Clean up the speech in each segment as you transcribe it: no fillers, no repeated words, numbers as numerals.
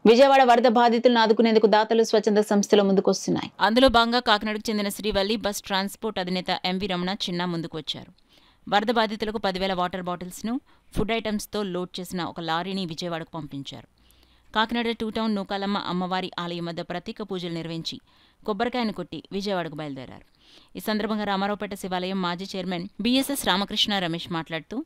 విజయవాడ వరద బాధితులను ఆదుకునేందుకు దాతలు స్వచ్ఛంద సంస్థలు ముందుకొస్తున్నాయి. అందులో భాగంగా కాకినాడకు చెందిన శ్రీవల్లి బస్ ట్రాన్స్పోర్ట్ అధినేత ఎంవి రమణ చిన్న ముందుకు వచ్చారు. వరద బాధితులకు 10,000 వాటర్ బాటిల్స్ను ఫుడ్ ఐటమ్స్తో లోడ్ చేసిన ఒక లారీని విజయవాడకు పంపించారు. కాకినాడ 2 టౌన్ నూకాలమ్మ అమ్మవారి ఆలయం వద్ద ప్రత్యేక పూజలు నిర్వహించి కొబ్బరికాయను కొట్టి విజయవాడకు బయలుదేరారు. ఈ సందర్భంగా రామారావుపేట శివాలయం మాజీ చైర్మన్ బిఎస్ఎస్ రామకృష్ణ రమేష్ మాట్లాడుతూ,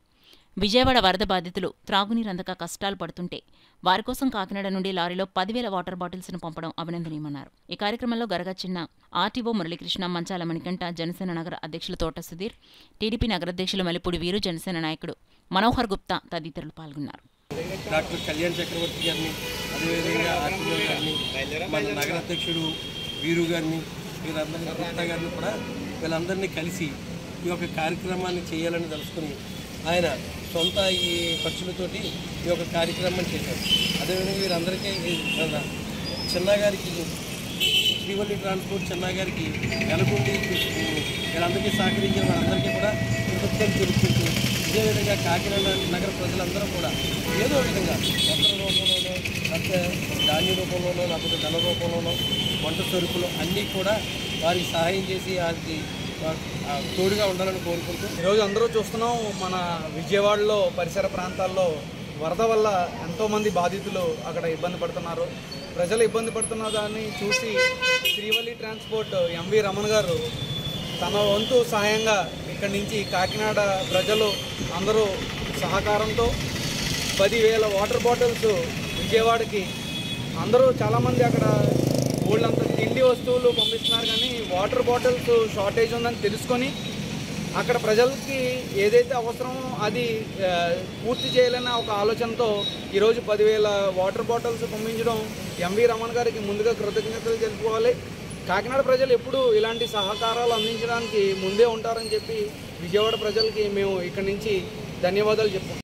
విజయవాడ వరద బాధితులు త్రాగునీరు అందక కష్టాలు పడుతుంటే వారి కోసం కాకినాడ నుండి లారీలో 10,000 వాటర్ బాటిల్స్ను పంపడం అభినందనీయమన్నారు. ఈ కార్యక్రమంలో గరగ చిన్న, ఆర్టీఓ మురళీకృష్ణ, మంచాల మణికంఠ, జనసేన నగర అధ్యక్షులు తోట సుధీర్, టీడీపీ నగరాధ్యక్షులు మలిపూడి వీరు, జనసేన నాయకుడు మనోహర్ గుప్తా తదితరులు పాల్గొన్నారు. డాక్టర్ కళ్యాణ్ చక్రవర్తి గారిని, అదేవిధంగా ఆర్టీఓ గారిని, మన నగర అధ్యక్షుడు వీరు గారిని, వీరందరినీ గుప్తా గారిని కూడా వీళ్ళందరినీ కలిసి ఈ యొక్క కార్యక్రమాన్ని చేయాలని తెలుసుకుని ఆయన సొంత ఈ ఖర్చులతోటి ఈ యొక్క కార్యక్రమం చేశారు. అదేవిధంగా వీరందరికీ చిన్నగారికి శ్రీవల్లి ట్రాన్స్పోర్ట్ చిన్నగారికి నెలకొండి వీళ్ళందరికీ సహకరించిన వారందరికీ కూడా కృతజ్ఞతలు తెలుపుకుంటూ, ఇదేవిధంగా కాకినాడ నగర ప్రజలందరూ కూడా ఏదో విధంగా వస్త్ర రూపంలోనో, లేకపోతే ధాన్య రూపంలోనో, లేకపోతే ధన రూపంలోనో, వంట సరుకులు అన్నీ కూడా వారికి సహాయం చేసి వారికి తోడుగా ఉండాలని కోరుకుంటూ ఈరోజు అందరూ చూస్తున్నాం, మన విజయవాడలో పరిసర ప్రాంతాల్లో వరద వల్ల ఎంతోమంది బాధితులు అక్కడ ఇబ్బంది పడుతున్నారు. ప్రజలు ఇబ్బంది పడుతున్న దాన్ని చూసి శ్రీవల్లి ట్రాన్స్పోర్ట్ ఎంవి రమణ గారు తన వంతు సహాయంగా ఇక్కడి నుంచి కాకినాడ ప్రజలు అందరూ సహకారంతో 10,000 వాటర్ బాటిల్స్ విజయవాడకి అందరూ చాలామంది అక్కడ ఊళ్ళంతా తిండి వస్తువులు పంపిస్తున్నారు, కానీ వాటర్ బాటిల్స్ షార్టేజ్ ఉందని తెలుసుకొని అక్కడ ప్రజలకి ఏదైతే అవసరమో అది పూర్తి చేయాలన్న ఒక ఆలోచనతో ఈరోజు 10,000 వాటర్ బాటిల్స్ పంపించడం ఎంవి రమణ గారికి ముందుగా కృతజ్ఞతలు తెలుపుకోవాలి. కాకినాడ ప్రజలు ఎప్పుడూ ఇలాంటి సహకారాలు అందించడానికి ముందే ఉంటారని చెప్పి విజయవాడ ప్రజలకి మేము ఇక్కడి నుంచి ధన్యవాదాలు చెప్పుకుంటాం.